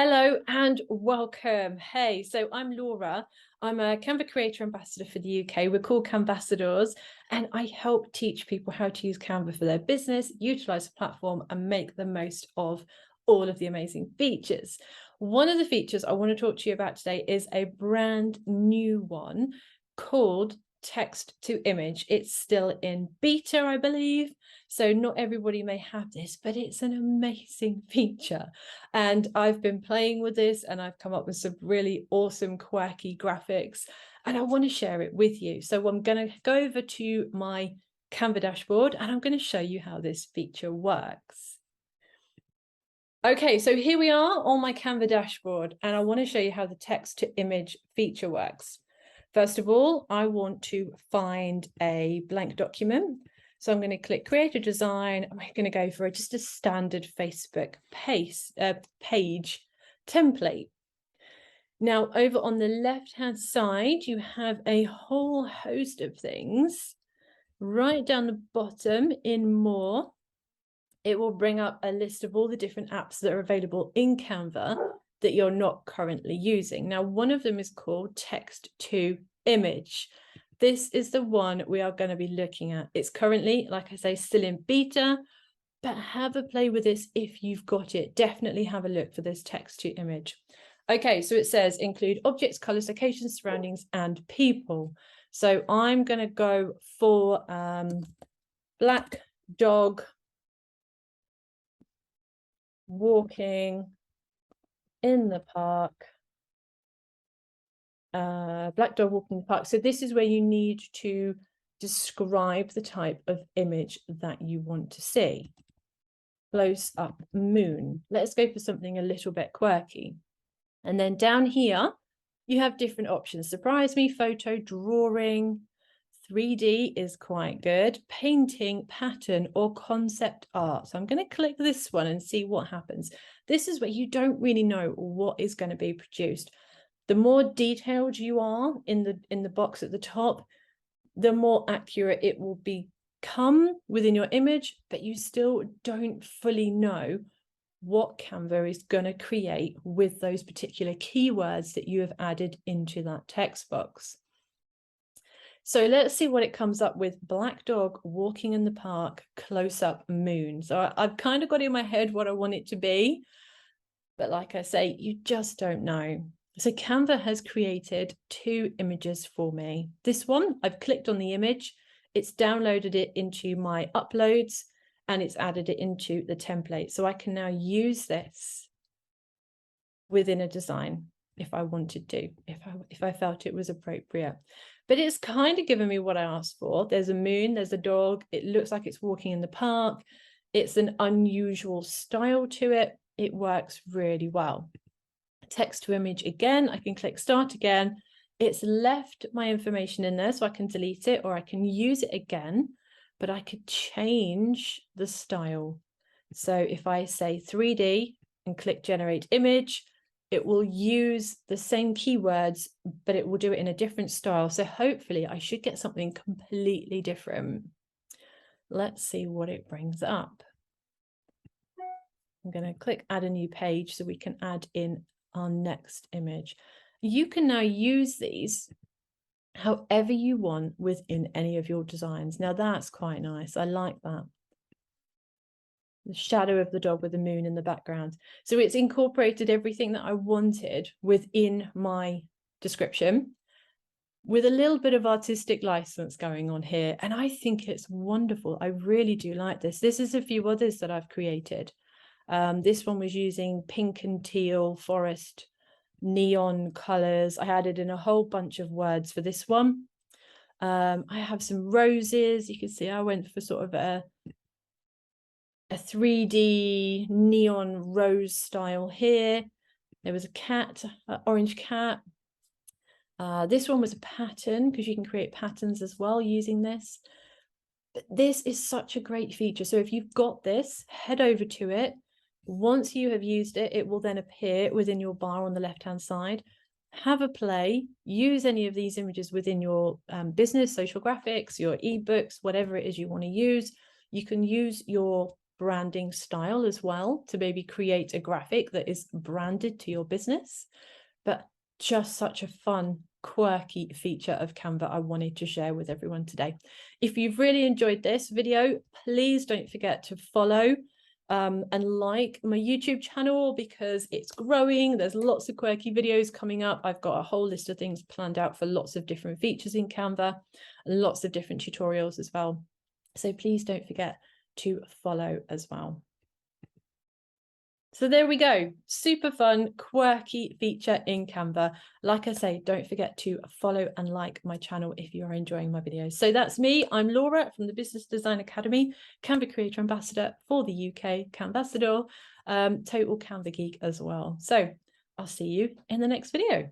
Hello and welcome. Hey, so I'm Laura. I'm a Canva Creator Ambassador for the UK. We're called Canvassadors, and I help teach people how to use Canva for their business, utilize the platform, and make the most of all of the amazing features. One of the features I want to talk to you about today is a brand new one called text to image. It's still in beta, I believe. So not everybody may have this, but it's an amazing feature. And I've been playing with this and I've come up with some really awesome, quirky graphics, and I want to share it with you. So I'm going to go over to my Canva dashboard and I'm going to show you how this feature works. Okay, so here we are on my Canva dashboard, and I want to show you how the text to image feature works. First of all, I want to find a blank document. So I'm going to click Create a Design. I'm going to go for just a standard Facebook page template. Now, over on the left-hand side, you have a whole host of things. Right down the bottom in More, it will bring up a list of all the different apps that are available in Canva that you're not currently using. Now, one of them is called Text to Image. This is the one we are going to be looking at. It's currently, like I say, still in beta, but have a play with this if you've got it. Definitely have a look for this text to image. Okay, so it says include objects, colors, locations, surroundings, and people. So I'm going to go for black dog walking in the park. Black dog walking in the park. So this is where you need to describe the type of image that you want to see. Close up moon. Let's go for something a little bit quirky. And then down here, you have different options. Surprise me, photo, drawing, 3D is quite good, painting, pattern, or concept art. So I'm going to click this one and see what happens. This is where you don't really know what is going to be produced. The more detailed you are in the box at the top, the more accurate it will become within your image, but you still don't fully know what Canva is going to create with those particular keywords that you have added into that text box. So let's see what it comes up with. Black dog walking in the park, close up moon. So I've kind of got in my head what I want it to be, but like I say, you just don't know. So Canva has created two images for me. This one, I've clicked on the image, it's downloaded it into my uploads, and it's added it into the template. So I can now use this within a design if I wanted to, if I felt it was appropriate. But it's kind of given me what I asked for. There's a moon, there's a dog, it looks like it's walking in the park. It's an unusual style to it. It works really well. Text to image again, I can click start again. It's left my information in there, so I can delete it or I can use it again, but I could change the style. So if I say 3D and click generate image, it will use the same keywords, but it will do it in a different style. So hopefully I should get something completely different. Let's see what it brings up. I'm going to click add a new page so we can add in our next image. You can now use these however you want within any of your designs. Now that's quite nice. I like that. The shadow of the dog with the moon in the background. So it's incorporated everything that I wanted within my description with a little bit of artistic license going on here. And I think it's wonderful. I really do like this. This is a few others that I've created. This one was using pink and teal, forest, neon colors. I added in a whole bunch of words for this one. I have some roses. You can see I went for sort of a 3D neon rose style here. There was a cat, an orange cat. This one was a pattern because you can create patterns as well using this. But this is such a great feature. So if you've got this, head over to it. Once you have used it, it will then appear within your bar on the left-hand side. Have a play, use any of these images within your business, social graphics, your ebooks, whatever it is you want to use. You can use your branding style as well, to maybe create a graphic that is branded to your business. But just such a fun, quirky feature of Canva I wanted to share with everyone today. If you've really enjoyed this video, please don't forget to follow and like my YouTube channel, because it's growing. There's lots of quirky videos coming up. I've got a whole list of things planned out for lots of different features in Canva, and lots of different tutorials as well. So please don't forget to follow as well. So there we go. Super fun, quirky feature in Canva. Like I say, don't forget to follow and like my channel if you are enjoying my videos. So that's me. I'm Laura from the Business Design Academy, Canva Creator Ambassador for the UK, Canvassador, total Canva geek as well. So I'll see you in the next video.